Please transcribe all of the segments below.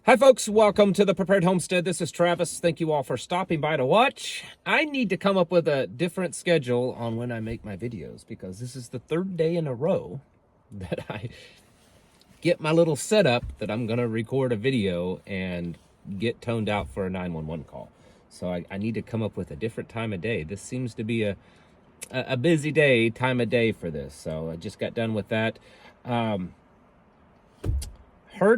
Hi folks, welcome to the Prepared Homestead. This is Travis. Thank you all for stopping by to watch. I need to come up with a different schedule on when I make my videos because this is the third day in a row that I get my little setup that I'm going to record a video and get toned out for a 911 call. So I need to come up with a different time of day. This seems to be a busy time of day for this. So I just got done with that. Heard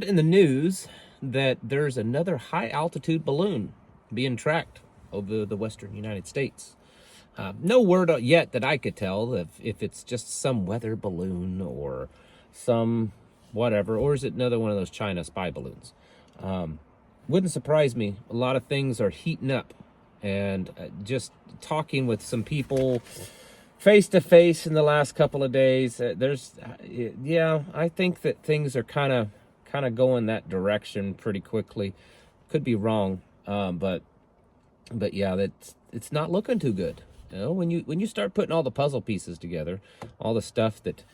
in the news that there's another high altitude balloon being tracked over the western United States. No word yet that I could tell if it's just some weather balloon or some whatever, or is it another one of those China spy balloons? Wouldn't surprise me. A lot of things are heating up, and just talking with some people face to face in the last couple of days, I think that things are kind of going that direction pretty quickly. Could be wrong, but yeah, it's not looking too good. You know, when you start putting all the puzzle pieces together, all the stuff that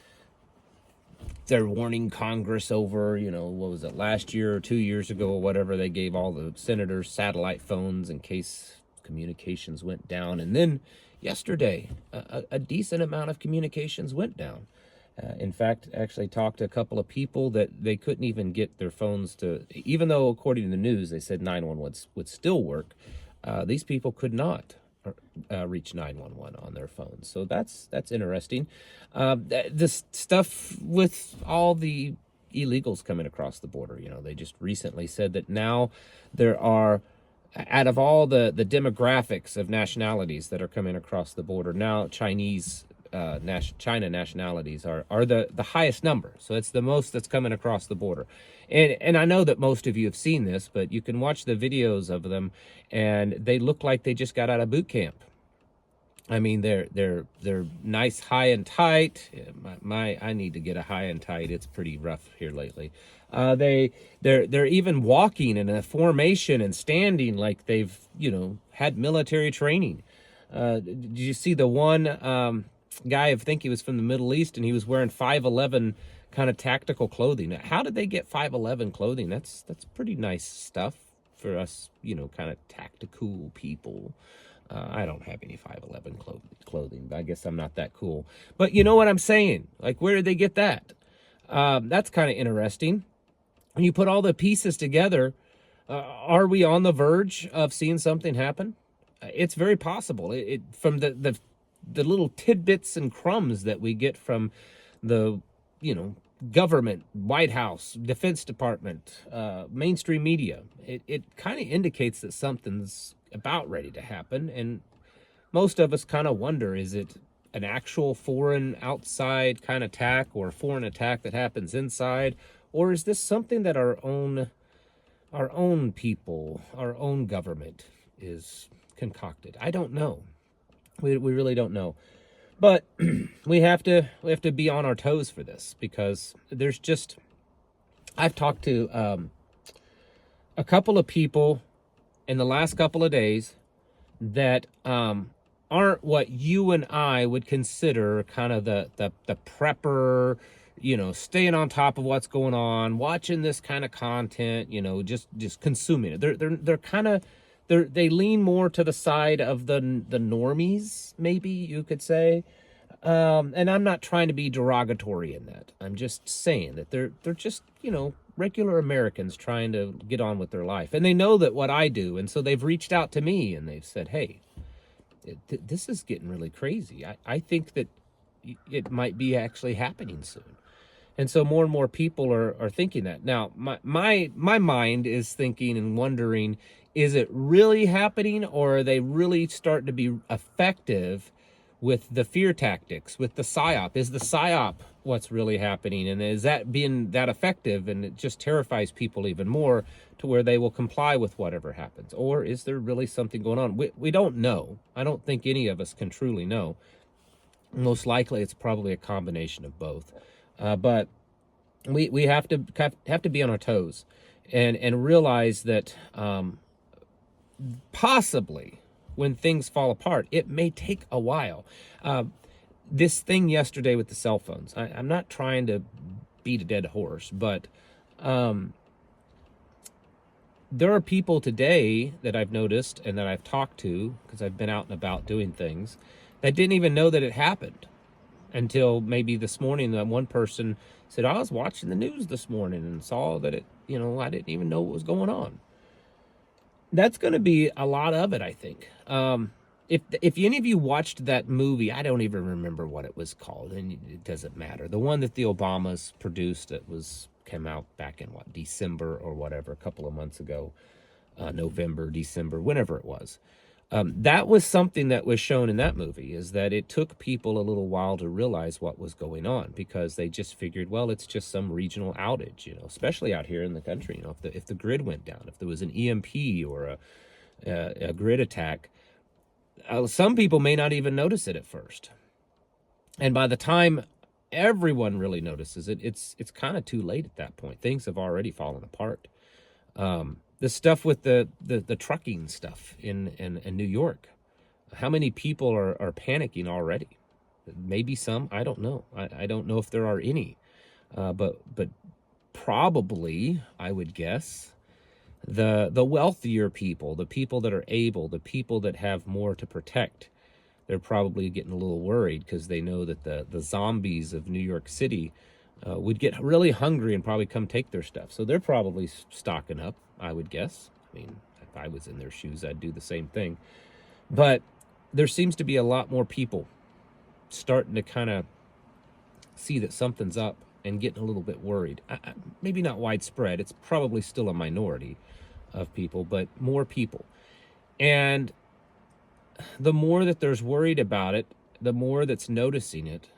they're warning Congress over, you know, what was it, last year or 2 years ago or whatever, they gave all the senators satellite phones in case communications went down. And then yesterday, a decent amount of communications went down. In fact, actually talked to a couple of people that they couldn't even get their phones to, even though according to the news, they said 911 would still work. These people could not reach 911 on their phones. So that's interesting. This stuff with all the illegals coming across the border, you know, they just recently said that now there are, out of all the demographics of nationalities that are coming across the border, now China nationalities are the highest number. So it's the most that's coming across the border. And I know that most of you have seen this, but you can watch the videos of them and they look like they just got out of boot camp. I mean, they're nice, high and tight. I need to get a high and tight. It's pretty rough here lately. They're even walking in a formation and standing like they've, you know, had military training. Did you see the one guy? I think he was from the Middle East, and he was wearing 5'11" kind of tactical clothing. How did they get 5'11" clothing? That's pretty nice stuff for us, you know, kind of tactical people. I don't have any 5'11" clothing, but I guess I'm not that cool. But you know what I'm saying? Like, where did they get that? That's kind of interesting. When you put all the pieces together, are we on the verge of seeing something happen? It's very possible. From the little tidbits and crumbs that we get from the, you know, government, White House, Defense Department, mainstream media, it kind of indicates that something's about ready to happen. And most of us kind of wonder, is it an actual foreign outside kind of attack, or a foreign attack that happens inside? Or is this something that our own people, our own government is concocted? I don't know. We really don't know. But we have to be on our toes for this, because there's just, I've talked to a couple of people in the last couple of days that aren't what you and I would consider kind of the prepper, you know, staying on top of what's going on, watching this kind of content, you know, just consuming it. They're kind of, they lean more to the side of the normies, maybe you could say. And I'm not trying to be derogatory in that. I'm just saying that they're just, you know, regular Americans trying to get on with their life. And they know that what I do. And so they've reached out to me and they've said, hey, this is getting really crazy. I think that it might be actually happening soon. And so more and more people are thinking that. Now, my mind is thinking and wondering, is it really happening, or are they really starting to be effective with the fear tactics, with the PSYOP? Is the PSYOP what's really happening? And is that being that effective, and it just terrifies people even more to where they will comply with whatever happens? Or is there really something going on? We don't know. I don't think any of us can truly know. Most likely it's probably a combination of both. But we have to be on our toes and realize that possibly when things fall apart, it may take a while. This thing yesterday with the cell phones, I'm not trying to beat a dead horse, but there are people today that I've noticed and that I've talked to, because I've been out and about doing things, that didn't even know that it happened until maybe this morning. That one person said, I was watching the news this morning and saw that I didn't even know what was going on. That's going to be a lot of it, I think. If any of you watched that movie, I don't even remember what it was called, and it doesn't matter. The one that the Obamas produced, that came out back in December or whatever, a couple of months ago, November, December, whenever it was. That was something that was shown in that movie, is that it took people a little while to realize what was going on, because they just figured, well, it's just some regional outage, especially out here in the country. If the grid went down, if there was an EMP or a grid attack, some people may not even notice it at first. And by the time everyone really notices it, it's kind of too late at that point. Things have already fallen apart. The stuff with the trucking stuff in New York, how many people are panicking already? Maybe some, I don't know. I don't know if there are any, but probably, I would guess, the wealthier people, the people that are able, the people that have more to protect, they're probably getting a little worried, because they know that the zombies of New York City would get really hungry and probably come take their stuff. So they're probably stocking up, I would guess. I mean, if I was in their shoes, I'd do the same thing. But there seems to be a lot more people starting to kind of see that something's up and getting a little bit worried. Maybe not widespread. It's probably still a minority of people, but more people. And the more that there's worried about it, the more that's noticing it,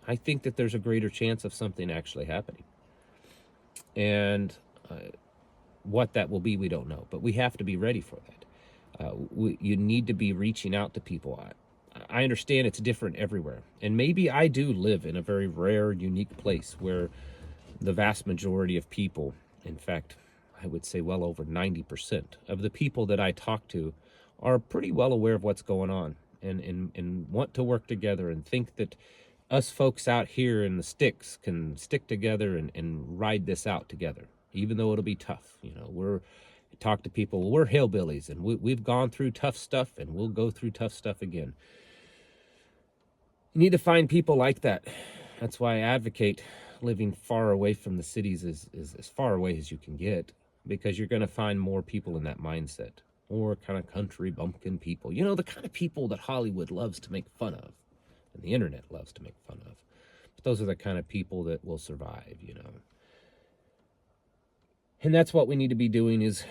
I think that there's a greater chance of something actually happening. And what that will be, we don't know. But we have to be ready for that. You need to be reaching out to people. I understand it's different everywhere. And maybe I do live in a very rare, unique place where the vast majority of people, in fact, I would say well over 90% of the people that I talk to, are pretty well aware of what's going on, and want to work together, and think that us folks out here in the sticks can stick together and ride this out together, even though it'll be tough. Talk to people, well, we're hillbillies, and we've gone through tough stuff, and we'll go through tough stuff again. You need to find people like that. That's why I advocate living far away from the cities, as far away as you can get, because you're going to find more people in that mindset. More kind of country bumpkin people. The kind of people that Hollywood loves to make fun of, and the internet loves to make fun of. But those are the kind of people that will survive, And that's what we need to be doing, is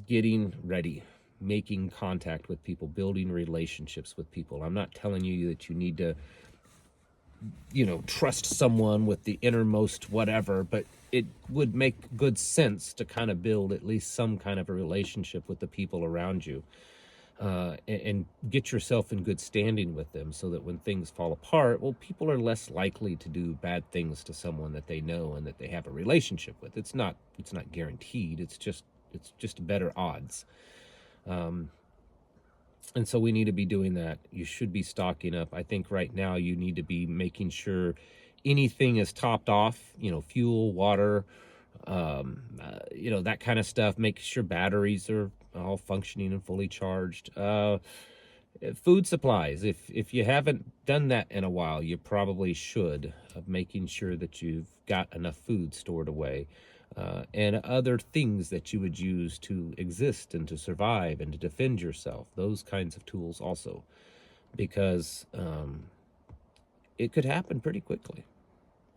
getting ready, making contact with people, building relationships with people. I'm not telling you that you need to, trust someone with the innermost whatever, but it would make good sense to kind of build at least some kind of a relationship with the people around you, and get yourself in good standing with them, so that when things fall apart, well, people are less likely to do bad things to someone that they know and that they have a relationship with. It's not guaranteed. It's just better odds. And so we need to be doing that. You should be stocking up. I think right now you need to be making sure anything is topped off, fuel, water, that kind of stuff. Make sure batteries are all functioning and fully charged. Food supplies. If you haven't done that in a while, you probably should, of making sure that you've got enough food stored away. And other things that you would use to exist and to survive and to defend yourself. Those kinds of tools also. Because it could happen pretty quickly.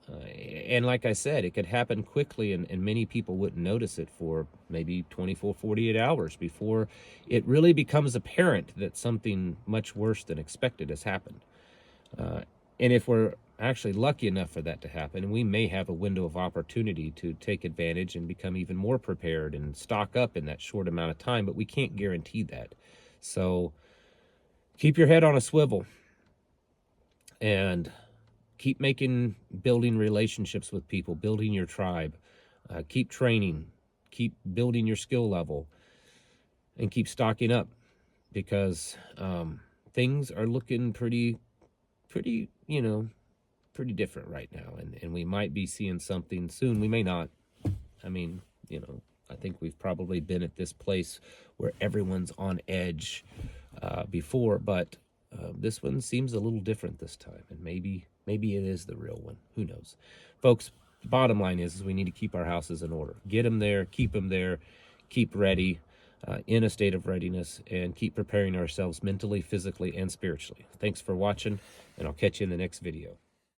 And like I said, it could happen quickly, and many people wouldn't notice it for maybe 24, 48 hours before it really becomes apparent that something much worse than expected has happened. And if we're actually lucky enough for that to happen, we may have a window of opportunity to take advantage and become even more prepared and stock up in that short amount of time, but we can't guarantee that. So keep your head on a swivel and keep building relationships with people, building your tribe, keep training, keep building your skill level, and keep stocking up, because things are looking pretty different right now, and we might be seeing something soon. We may not. I mean, I think we've probably been at this place where everyone's on edge before, but this one seems a little different this time, and maybe it is the real one. Who knows? Folks, the bottom line is we need to keep our houses in order. Get them there, keep them there, keep ready, in a state of readiness, and keep preparing ourselves mentally, physically, and spiritually. Thanks for watching, and I'll catch you in the next video.